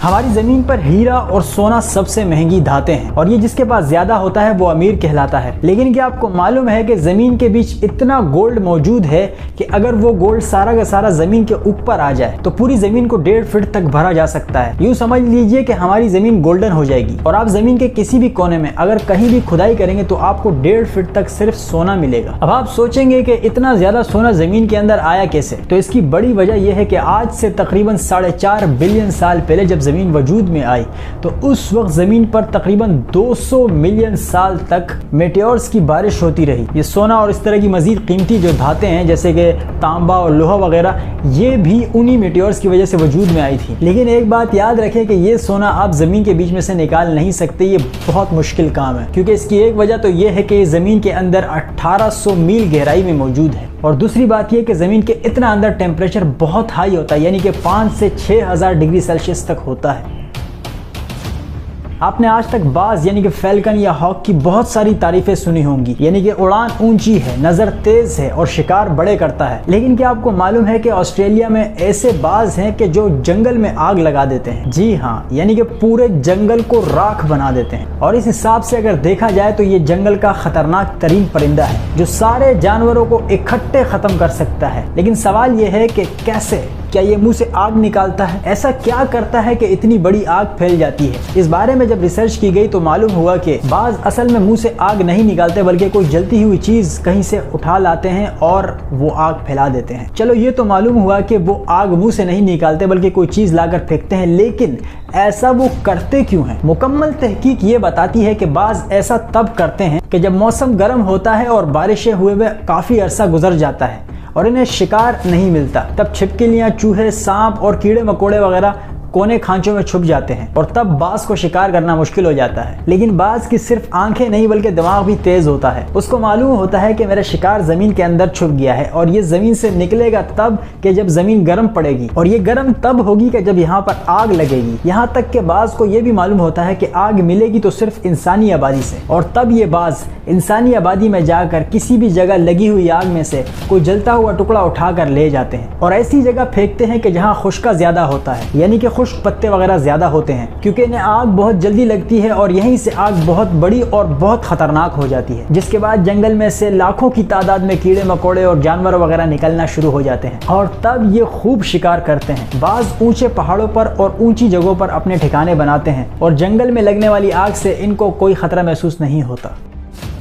हमारी जमीन पर हीरा और सोना सबसे महंगी धातें हैं और ये जिसके पास ज्यादा होता है वो अमीर कहलाता है। लेकिन क्या आपको मालूम है कि जमीन के बीच इतना गोल्ड मौजूद है कि अगर वो गोल्ड सारा का सारा जमीन के ऊपर आ जाए तो पूरी जमीन को 1.5 फीट तक भरा जा सकता है। यूं समझ लीजिए कि हमारी जमीन गोल्डन हो जाएगी और आप जमीन के किसी भी कोने में अगर कहीं भी खुदाई करेंगे तो आपको 1.5 फीट तक सिर्फ सोना मिलेगा। अब आप सोचेंगे कि इतना ज्यादा सोना जमीन के अंदर आया कैसे, तो इसकी बड़ी वजह यह है कि आज से तकरीबन 4.5 बिलियन साल पहले जब जमीन वजूद में आई तो उस वक्त जमीन पर तकरीबन 200 मिलियन साल तक मेटेओर्स की बारिश होती रही। ये सोना और इस तरह की मजीद कीमती जो धातें हैं जैसे कि तांबा और लोहा वगैरह, ये भी उन्हीं मेटेओर्स की वजह से वजूद में आई थी। लेकिन एक बात याद रखें कि ये सोना आप जमीन के बीच में से निकाल नहीं सकते, ये बहुत मुश्किल काम है, क्योंकि इसकी एक वजह तो ये है कि जमीन के अंदर 1800 मील गहराई में मौजूद है और दूसरी बात यह कि जमीन के इतना अंदर टेम्परेचर बहुत हाई होता है, यानी कि 5 से 6000 डिग्री सेल्सियस तक होता है। आपने आज तक बाज यानी कि फैल्कन या हॉक की बहुत सारी तारीफें सुनी होंगी, यानी कि उड़ान ऊंची है, नजर तेज है और शिकार बड़े करता है। लेकिन क्या आपको मालूम है कि ऑस्ट्रेलिया में ऐसे बाज हैं कि जो जंगल में आग लगा देते हैं। जी हाँ, यानी कि पूरे जंगल को राख बना देते हैं। और इस हिसाब से अगर देखा जाए तो ये जंगल का खतरनाक तरीन परिंदा है जो सारे जानवरों को इकट्ठे खत्म कर सकता है। लेकिन सवाल ये है कि कैसे? क्या ये मुंह से आग निकालता है? ऐसा क्या करता है कि इतनी बड़ी आग फैल जाती है? इस बारे में जब रिसर्च की गई तो मालूम हुआ कि बाज असल में मुंह से आग नहीं निकालते, बल्कि कोई जलती हुई चीज कहीं से उठा लाते हैं और वो आग फैला देते हैं। चलो ये तो मालूम हुआ कि वो आग मुंह से नहीं निकालते बल्कि कोई चीज लाकर फेंकते हैं, लेकिन ऐसा वो करते क्यों हैं? मुकम्मल तहकीक ये बताती है कि बाज ऐसा तब करते हैं कि जब मौसम गर्म होता है और बारिशें हुए हुए काफी अरसा गुजर जाता है और इन्हें शिकार नहीं मिलता, तब छिपकलियां, चूहे, सांप और कीड़े मकोड़े वगैरह कोने खांचों में छुप जाते हैं और तब बाज को शिकार करना मुश्किल हो जाता है। लेकिन बाज की सिर्फ आंखें नहीं बल्कि दिमाग भी तेज होता है। उसको मालूम होता है कि मेरा शिकार जमीन के अंदर छुप गया है और ये जमीन से निकलेगा तब कि जब जमीन गर्म पड़ेगी, और ये गर्म तब होगी कि जब यहाँ पर आग लगेगी। यहाँ तक कि बाज को ये भी मालूम होता है कि आग मिलेगी तो सिर्फ इंसानी आबादी से, और तब ये बाज इंसानी आबादी में जाकर किसी भी जगह लगी हुई आग में से कोई जलता हुआ टुकड़ा उठाकर ले जाते हैं और ऐसी जगह फेंकते हैं कि जहाँ खुश्का ज्यादा होता है, यानी कि खुश्क पत्ते वगैरह ज्यादा होते हैं, क्योंकि इन्हें आग बहुत जल्दी लगती है और यहीं से आग बहुत बड़ी और बहुत खतरनाक हो जाती है, जिसके बाद जंगल में से लाखों की तादाद में कीड़े मकोड़े और जानवर वगैरह निकलना शुरू हो जाते हैं और तब ये खूब शिकार करते हैं। बाज ऊंचे पहाड़ों पर और ऊंची जगहों पर अपने ठिकाने बनाते हैं और जंगल में लगने वाली आग से इनको कोई खतरा महसूस नहीं होता।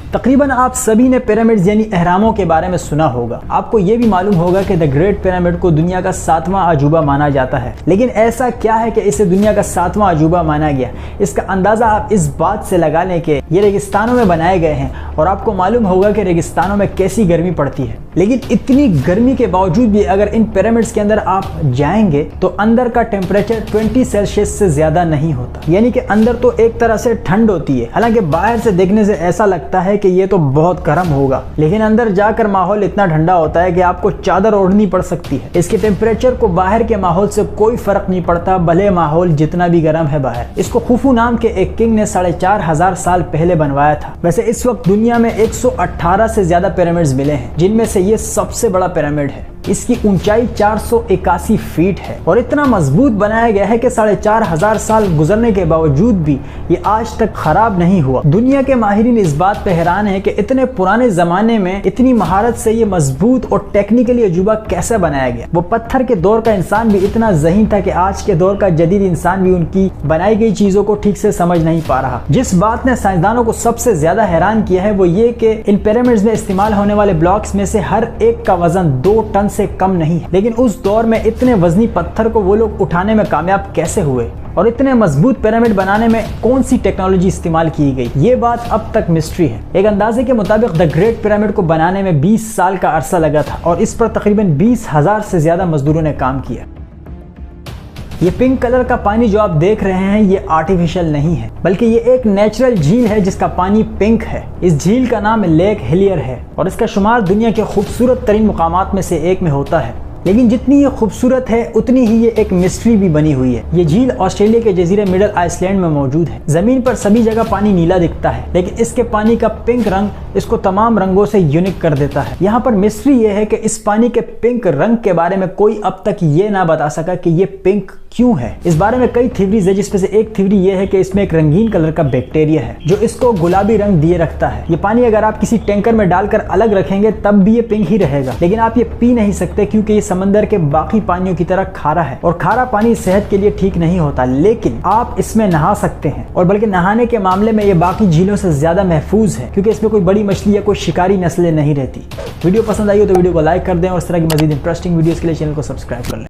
तकरीबन आप सभी ने पिरामिड्स यानी अहरामों के बारे में सुना होगा। आपको ये भी मालूम होगा कि द ग्रेट पिरामिड को दुनिया का 7वां अजूबा माना जाता है। लेकिन ऐसा क्या है कि इसे दुनिया का 7वां अजूबा माना गया? इसका अंदाजा आप इस बात से लगा लें कि ये रेगिस्तानों में बनाए गए हैं और आपको मालूम होगा कि रेगिस्तानों में कैसी गर्मी पड़ती है। लेकिन इतनी गर्मी के बावजूद भी अगर इन पिरामिड्स के अंदर आप जाएंगे तो अंदर का टेम्परेचर 20 सेल्सियस से ज्यादा नहीं होता, यानी कि अंदर तो एक तरह से ठंड होती है। हालांकि बाहर से देखने से ऐसा लगता है कि ये तो बहुत गर्म होगा, लेकिन अंदर जाकर माहौल इतना ठंडा होता है कि आपको चादर ओढ़नी पड़ सकती है। इसके टेम्परेचर को बाहर के माहौल से कोई फर्क नहीं पड़ता, भले माहौल जितना भी गर्म है बाहर। इसको खुफू नाम के एक किंग ने 4500 साल पहले बनवाया था। वैसे इस वक्त दुनिया में 118 से ज्यादा पिरामिड्स मिले हैं, जिनमें से ये सबसे बड़ा पिरामिड है। इसकी ऊंचाई 481 फीट है और इतना मजबूत बनाया गया है कि 4500 साल गुजरने के बावजूद भी ये आज तक खराब नहीं हुआ। दुनिया के माहिरीन इस बात पे हैरान है कि इतने पुराने जमाने में इतनी महारत से ये मजबूत और टेक्निकली अजूबा कैसे बनाया गया। वो पत्थर के दौर का इंसान भी इतना ज़हीन था कि आज के दौर का जदीद इंसान भी उनकी बनाई गई चीजों को ठीक से समझ नहीं पा रहा। जिस बात ने साइंसदानों को सबसे ज्यादा हैरान किया है वो ये कि इन पिरामिड्स में इस्तेमाल होने वाले ब्लॉक्स में से हर एक का वजन 2 टन से कम नहीं है। लेकिन उस दौर में इतने वजनी पत्थर को वो लोग उठाने में कामयाब कैसे हुए और इतने मजबूत पिरामिड बनाने में कौन सी टेक्नोलॉजी इस्तेमाल की गई, ये बात अब तक मिस्ट्री है। एक अंदाजे के मुताबिक द ग्रेट पिरामिड को बनाने में 20 साल का अरसा लगा था और इस पर तकरीबन 20,000 से ज्यादा मजदूरों ने काम किया। ये पिंक कलर का पानी जो आप देख रहे हैं ये आर्टिफिशियल नहीं है, बल्कि ये एक नेचुरल झील है जिसका पानी पिंक है। इस झील का नाम लेक हिलियर है और इसका शुमार दुनिया के खूबसूरत तरीन मुकामात में से एक में होता है। लेकिन जितनी ये खूबसूरत है उतनी ही ये एक मिस्ट्री भी बनी हुई है। ये झील ऑस्ट्रेलिया के जजीरे मिडल आइसलैंड में मौजूद है। जमीन पर सभी जगह पानी नीला दिखता है, लेकिन इसके पानी का पिंक रंग इसको तमाम रंगों से यूनिक कर देता है। यहाँ पर मिस्ट्री ये है कि इस पानी के पिंक रंग के बारे में कोई अब तक ये ना बता सका कि ये पिंक क्यों है? इस बारे में कई थ्योरीज है, जिसमें से एक थ्योरी ये है कि इसमें एक रंगीन कलर का बैक्टीरिया है जो इसको गुलाबी रंग दिए रखता है। ये पानी अगर आप किसी टैंकर में डालकर अलग रखेंगे तब भी ये पिंक ही रहेगा, लेकिन आप ये पी नहीं सकते क्योंकि ये समंदर के बाकी पानियों की तरह खारा है और खारा पानी सेहत के लिए ठीक नहीं होता। लेकिन आप इसमें नहा सकते हैं, और बल्कि नहाने के मामले में ये बाकी झीलों से ज्यादा महफूज है क्योंकि इसमें कोई बड़ी मछली या कोई शिकारी नस्लें नहीं रहती। वीडियो पसंद आई हो तो वीडियो को लाइक कर दें और इस तरह की मजीद इंटरेस्टिंग वीडियोस के लिए चैनल को सब्सक्राइब कर लें।